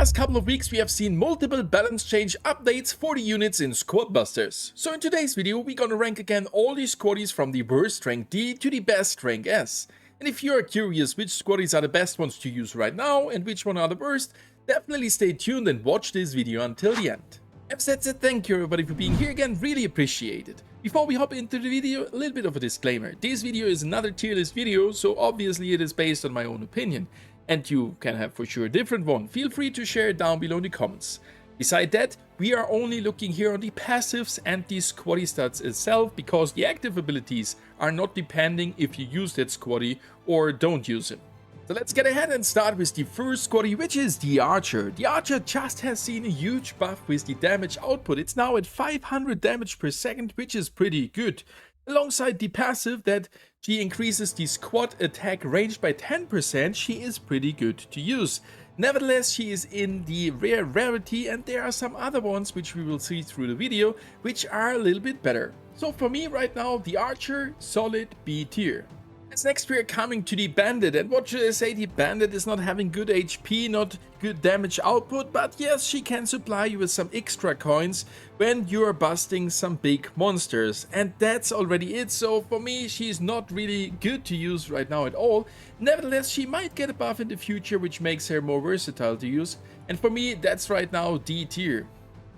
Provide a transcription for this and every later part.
past couple of weeks we have seen multiple balance change updates for the units in Squad Busters. So in today's video we're gonna rank again all these squaddies from the worst rank D to the best rank S. And if you are curious which squaddies are the best ones to use right now and which one are the worst, definitely stay tuned and watch this video until the end. As that said, thank you everybody for being here again, really appreciate it. Before we hop into the video, a little bit of a disclaimer. This video is another tier list video, so obviously it is based on my own opinion. And you can have for sure a different one. Feel free to share it down below in the comments. Beside that, we are only looking here on the passives and the squaddie stats itself, because the active abilities are not depending if you use that squaddie or don't use him. So let's get ahead and start with the first squaddie, which is the Archer. The Archer just has seen a huge buff with the damage output. It's now at 500 damage per second, which is pretty good. Alongside the passive that she increases the squad attack range by 10%, she is pretty good to use. Nevertheless, she is in the rare rarity, and there are some other ones which we will see through the video, which are a little bit better. So for me right now, the Archer, solid B tier. As next we are coming to the Bandit, and what should I say, the Bandit is not having good HP, not good damage output, but yes, she can supply you with some extra coins when you are busting some big monsters, and that's already it. So for me, she's not really good to use right now at all. Nevertheless, she might get a buff in the future which makes her more versatile to use, and for me that's right now D tier.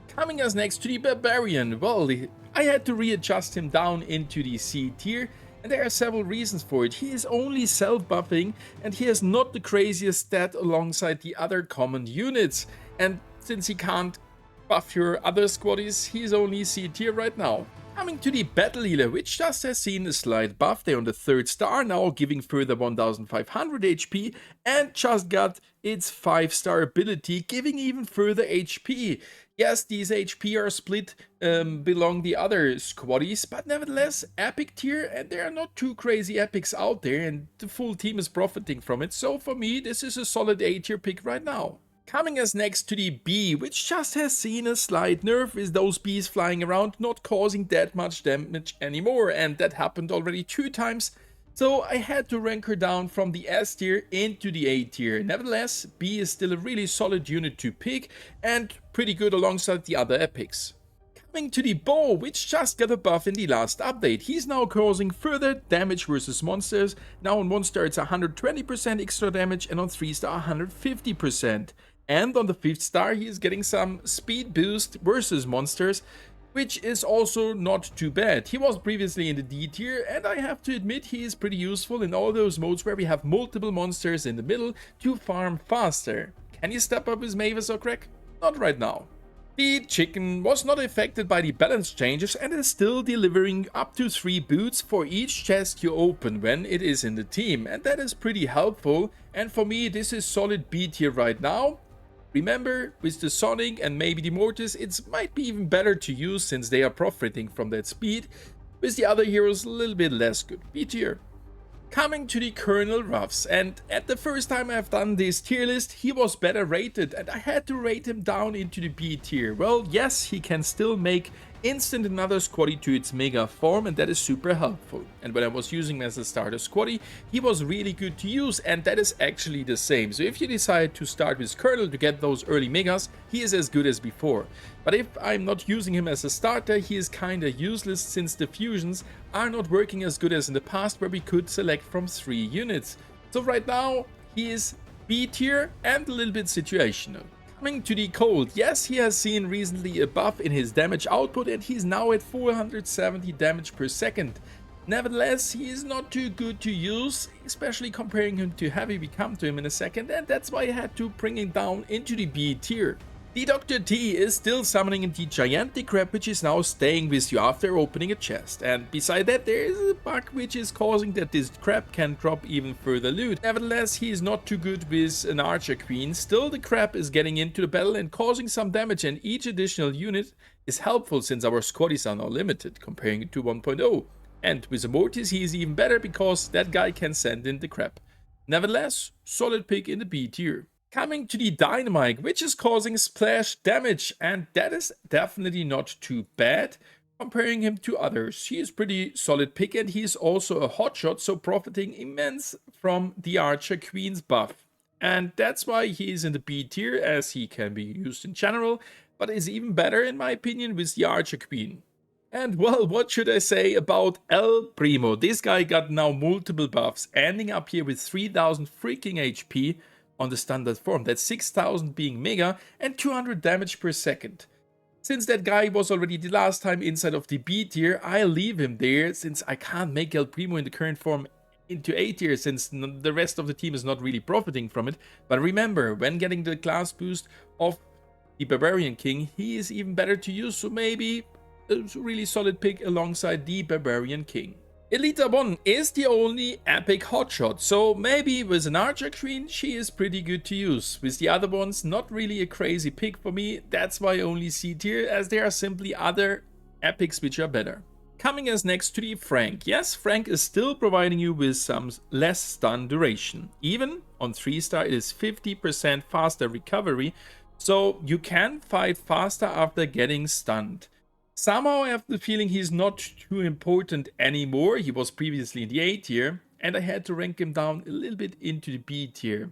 Coming as next to the Barbarian, well, I had to readjust him down into the C tier. And there are several reasons for it. He is only self-buffing and he has not the craziest stat alongside the other common units. And since he can't buff your other squaddies, he's only C tier right now. Coming to the Battle Healer, which just has seen a slight buff there on the 3rd star, now giving further 1500 HP, and just got its 5-star ability, giving even further HP. Yes, these HP are split belong the other squaddies, but nevertheless epic tier, and there are not too crazy epics out there, and the full team is profiting from it. So for me, this is a solid A tier pick right now. Coming as next to the Bee, which just has seen a slight nerf with those bees flying around not causing that much damage anymore, and that happened already 2 times. So I had to rank her down from the S tier into the A tier. Nevertheless, B is still a really solid unit to pick and pretty good alongside the other epics. Coming to the Bow, which just got a buff in the last update. He's now causing further damage versus monsters. Now on 1 star it's 120% extra damage, and on 3 star 150%. And on the 5th star he is getting some speed boost versus monsters, which is also not too bad. He was previously in the D tier, and I have to admit he is pretty useful in all those modes where we have multiple monsters in the middle to farm faster. Can you step up his Mavis or Crack? Not right now. The Chicken was not affected by the balance changes and is still delivering up to 3 boots for each chest you open when it is in the team, and that is pretty helpful, and for me this is solid B tier right now. Remember, with the Sonic and maybe the Mortis, it might be even better to use since they are profiting from that speed. With the other heroes, a little bit less good. B tier. Coming to the Colonel Ruffs, and at the first time I've done this tier list, he was better rated and I had to rate him down into the B tier. Well, yes, he can still make instant another squaddie to its mega form, and that is super helpful. And when I was using him as a starter squaddie, he was really good to use, and that is actually the same. So if you decide to start with Colonel to get those early megas, he is as good as before. But if I'm not using him as a starter, he is kinda useless since the fusions are not working as good as in the past where we could select from 3 units. So right now he is B tier and a little bit situational. Coming to the Colt, yes, he has seen recently a buff in his damage output and he's now at 470 damage per second. Nevertheless, he is not too good to use, especially comparing him to Heavy. We come to him in a second, and that's why I had to bring him down into the B tier. The Dr.T is still summoning the gigantic crab, which is now staying with you after opening a chest, and beside that there is a bug which is causing that this crab can drop even further loot. Nevertheless, he is not too good with an archer queen. Still, the crab is getting into the battle and causing some damage, and each additional unit is helpful since our squaddies are now limited comparing it to 1.0. And with a Mortis he is even better because that guy can send in the crab. Nevertheless, solid pick in the B tier. Coming to the Dynamike, which is causing splash damage, and that is definitely not too bad comparing him to others. He is pretty solid pick, and he is also a hotshot, so profiting immense from the Archer Queen's buff. and that's why he is in the B tier, as he can be used in general, but is even better in my opinion with the Archer Queen. And well, what should I say about El Primo? This guy got now multiple buffs, ending up here with 3000 freaking HP on the standard form. That's 6000 being mega and 200 damage per second. Since that guy was already the last time inside of the B tier, I'll leave him there since I can't make El Primo in the current form into A tier since the rest of the team is not really profiting from it. But remember, when getting the class boost of the Barbarian King, he is even better to use, so maybe a really solid pick alongside the Barbarian King. Elita 1 is the only epic hotshot, so maybe with an Archer Queen she is pretty good to use. With the other ones, not really a crazy pick for me, that's why I only C tier, as there are simply other epics which are better. Coming as next to the Frank. Yes, Frank is still providing you with some less stun duration. Even on 3-star it is 50% faster recovery, so you can fight faster after getting stunned. Somehow I have the feeling he's not too important anymore. He was previously in the A tier, and I had to rank him down a little bit into the B tier.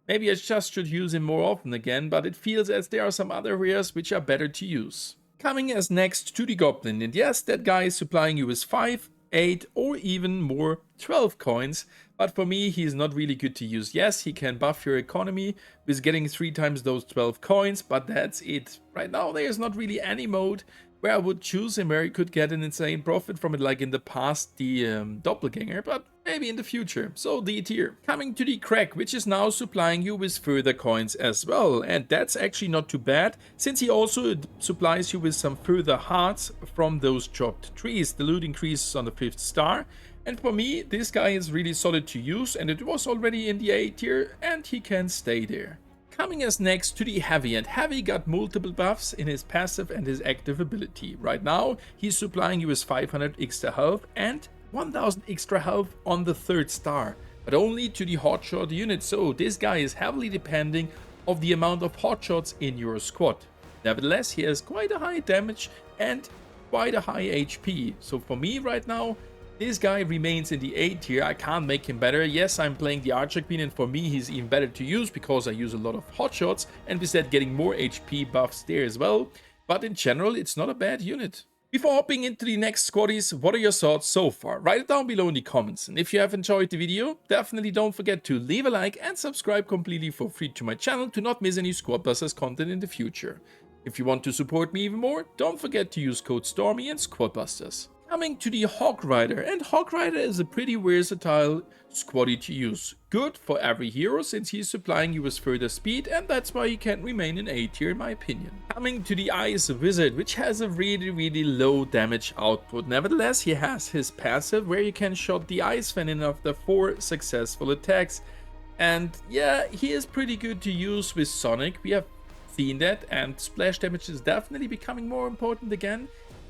Maybe I just should use him more often again, but it feels as there are some other rares which are better to use. Coming as next to the Goblin, and yes, that guy is supplying you with 5, 8 or even more 12 coins, but for me he is not really good to use. Yes, he can buff your economy with getting 3 times those 12 coins, but that's it. Right now there is not really any mode where I would choose him where he could get an insane profit from it, like in the past the Doppelganger, but maybe in the future. So D tier. Coming to the Crack, which is now supplying you with further coins as well, and that's actually not too bad, since he also supplies you with some further hearts from those dropped trees. The loot increases on the 5th star, and for me this guy is really solid to use, and it was already in the A tier, and he can stay there. Coming as next to the Heavy, and Heavy got multiple buffs in his passive and his active ability. Right now he's supplying you with 500 extra health and 1000 extra health on the 3rd star, but only to the hotshot unit, so this guy is heavily depending of the amount of hotshots in your squad. Nevertheless, he has quite a high damage and quite a high HP, so for me right now this guy remains in the A tier. I can't make him better. Yes, I'm playing the Archer Queen, and for me he's even better to use because I use a lot of hotshots and with that getting more HP buffs there as well. But in general, it's not a bad unit. Before hopping into the next squaddies, what are your thoughts so far? Write it down below in the comments. And if you have enjoyed the video, definitely don't forget to leave a like and subscribe completely for free to my channel to not miss any Squadbusters content in the future. If you want to support me even more, don't forget to use code STORMY and Squadbusters. Coming to the Hog Rider, and Hog Rider is a pretty versatile squaddie to use. Good for every hero since he's supplying you with further speed, and that's why he can remain in A tier in my opinion. Coming to the Ice Wizard, which has a really low damage output. Nevertheless, he has his passive where you can shot the Ice Fan in after 4 successful attacks. And yeah, he is pretty good to use with Sonic. We have seen that, and splash damage is definitely becoming more important again.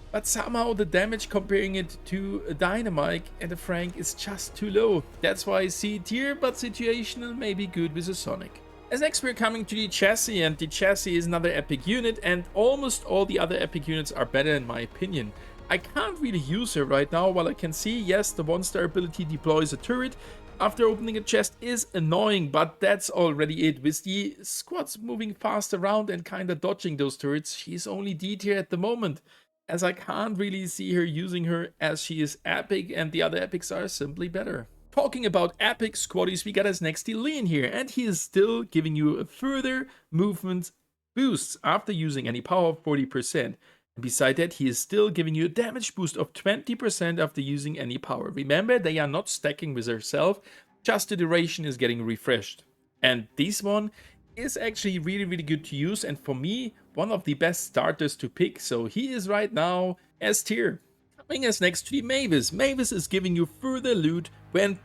But somehow the damage comparing it to a Dynamike and a Frank is just too low. That's why C tier, but situational, may be good with a Sonic. As next we're coming to the Jessie, and the Jessie is another epic unit, and almost all the other epic units are better in my opinion. I can't really use her right now. While I can see, yes, the 1-star ability deploys a turret after opening a chest is annoying, but that's already it. With the squads moving fast around and kinda dodging those turrets, she's only D tier at the moment, as I can't really see her using her, as she is epic and the other epics are simply better. Talking about epic squaddies, we got as next the Lean here, and he is still giving you a further movement boosts after using any power of 40%. And beside that, he is still giving you a damage boost of 20% after using any power. Remember, they are not stacking with herself, just the duration is getting refreshed. And this one is actually really good to use, and for me one of the best starters to pick, so he is right now S tier. Coming as next to the Mavis. Mavis is giving you further loot when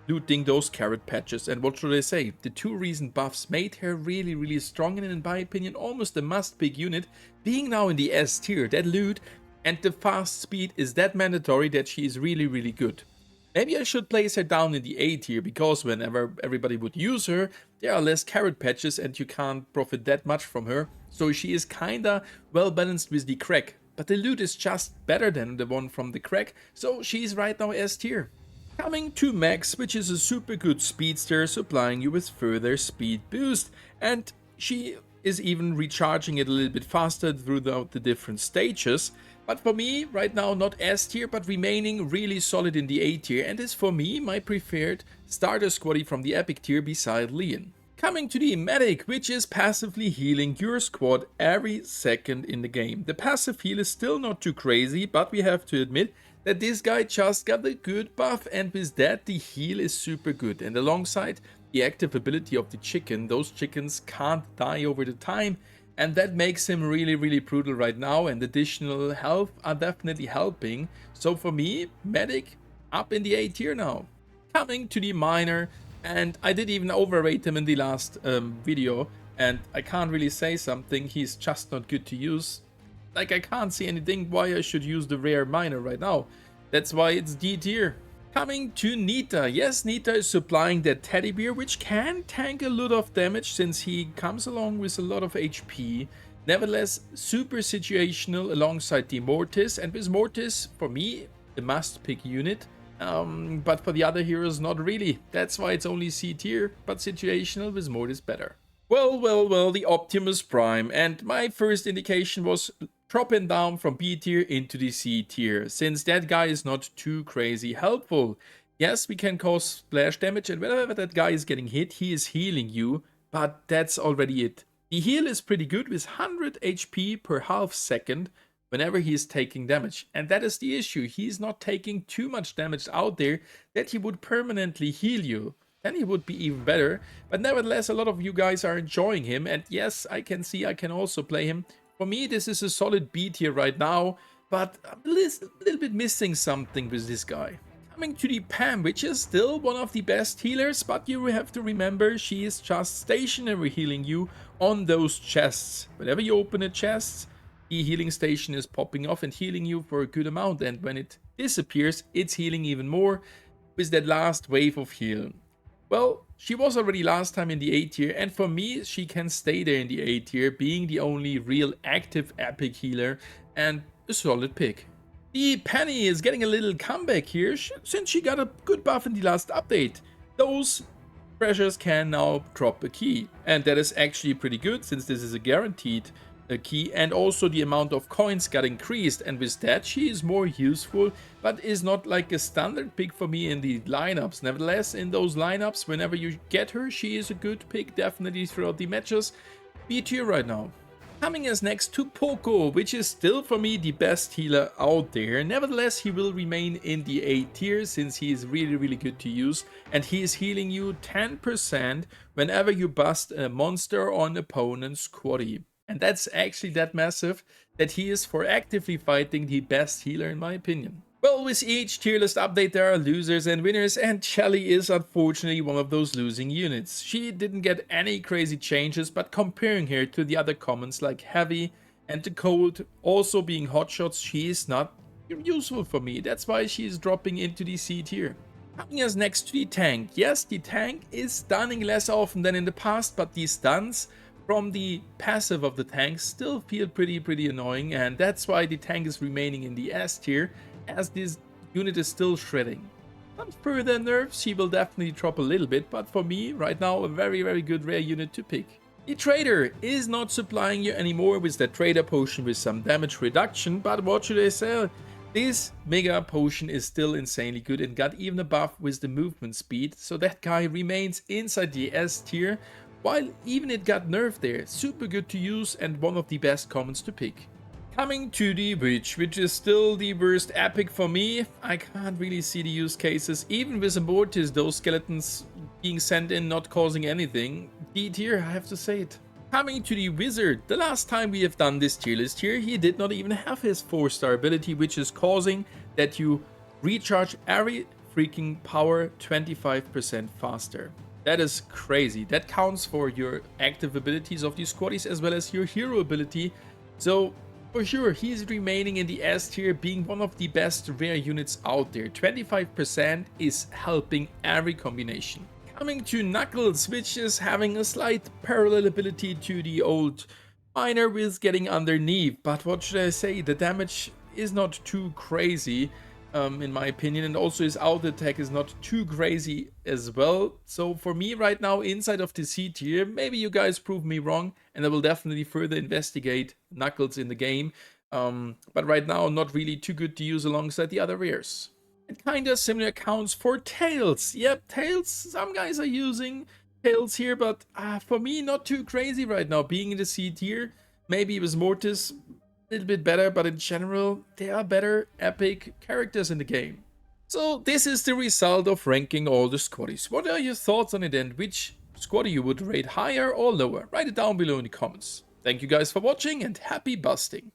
looting those carrot patches, and what should I say, the 2 recent buffs made her really strong, and in my opinion almost a must pick unit. Being now in the S tier, that loot and the fast speed is that mandatory that she is really good. Maybe I should place her down in the A tier, because whenever everybody would use her, there are less carrot patches and you can't profit that much from her. So she is kinda well balanced with the Crack, but the loot is just better than the one from the Crack, so she's right now S tier. Coming to Max, which is a super good speedster, supplying you with further speed boost, and she is even recharging it a little bit faster throughout the different stages. But for me, right now, not S tier, but remaining really solid in the A tier, and is for me my preferred starter squaddie from the epic tier beside Leon. Coming to the medic, which is passively healing your squad every second in the game. The passive heal is still not too crazy, but we have to admit that this guy just got a good buff, and with that the heal is super good. And alongside the active ability of the chicken, those chickens can't die over the time, and that makes him really brutal right now, and additional health are definitely helping. So for me, medic up in the A tier now. Coming to the miner, and I did even overrate him in the last video, and I can't really say something, he's just not good to use. Like, I can't see anything why I should use the rare miner right now. That's why it's D tier. Coming to Nita. Yes, Nita is supplying that teddy bear, which can tank a lot of damage since he comes along with a lot of HP. Nevertheless, super situational alongside the Mortis, and with Mortis, for me, the must-pick unit. But for the other heroes, not really. That's why it's only C tier, but situational with Mortis better. Well, the Optimus Prime, and my first indication was dropping down from B tier into the C tier, since that guy is not too crazy helpful. Yes, we can cause splash damage, and whenever that guy is getting hit, he is healing you, but that's already it. The heal is pretty good with 100 HP per half second whenever he is taking damage, and that is the issue. He's not taking too much damage out there that he would permanently heal you. Then he would be even better, but nevertheless a lot of you guys are enjoying him, and yes, I can see I can also play him. For me, this is a solid B tier right now, but I'm a little bit missing something with this guy. Coming to the Pam, which is still one of the best healers, but you have to remember she is just stationary healing you on those chests. Whenever you open a chest, the healing station is popping off and healing you for a good amount, and when it disappears, it's healing even more with that last wave of heal. Well, she was already last time in the A tier, and for me, she can stay there in the A tier, being the only real active epic healer and a solid pick. The Penny is getting a little comeback here, since she got a good buff in the last update. Those treasures can now drop a key, and that is actually pretty good, since this is a guaranteed key, and also the amount of coins got increased, and with that she is more useful, but is not like a standard pick for me in the lineups. Nevertheless, in those lineups, whenever you get her, she is a good pick definitely throughout the matches. B tier right now. Coming as next to Poco, which is still for me the best healer out there. Nevertheless, he will remain in the A tier since he is really good to use, and he is healing you 10% whenever you bust a monster on opponent's squaddie. And that's actually that massive that he is for actively fighting the best healer in my opinion. Well, with each tier list update there are losers and winners, and Shelly is unfortunately one of those losing units. She didn't get any crazy changes, but comparing her to the other commons like Heavy and the Colt also being hotshots, she is not useful for me. That's why she is dropping into the C tier. Coming as next to the tank. Yes, the tank is stunning less often than in the past, but the stuns from the passive of the tank still feel pretty annoying, and that's why the tank is remaining in the S tier, as this unit is still shredding. Some further nerfs, she will definitely drop a little bit, but for me, right now, a very good rare unit to pick. The trader is not supplying you anymore with that trader potion with some damage reduction, but what should I say? This mega potion is still insanely good and got even a buff with the movement speed, so that guy remains inside the S tier, while even it got nerfed there. Super good to use and one of the best commons to pick. Coming to the witch, which is still the worst epic for me. I can't really see the use cases, even with a Mortis, those skeletons being sent in not causing anything. D tier, I have to say it. Coming to the wizard, the last time we have done this tier list here, he did not even have his 4-star ability, which is causing that you recharge every freaking power 25% faster. That is crazy. That counts for your active abilities of these squaddies as well as your hero ability. So for sure, he's remaining in the S tier, being one of the best rare units out there. 25% is helping every combination. Coming to Knuckles, which is having a slight parallel ability to the old miner with getting underneath. But what should I say? The damage is not too crazy. in my opinion, and also his auto attack is not too crazy as well. So for me right now, inside of the C tier, maybe you guys prove me wrong, and I will definitely further investigate Knuckles in the game. But right now, not really too good to use alongside the other rares. And kinda similar accounts for Tails. Yep, Tails, some guys are using Tails here, but for me, not too crazy right now, being in the C tier. Maybe it was Mortis, a little bit better, but in general, there are better epic characters in the game. So this is the result of ranking all the Squaddies. What are your thoughts on it, and which Squaddie you would rate higher or lower? Write it down below in the comments. Thank you guys for watching, and happy busting!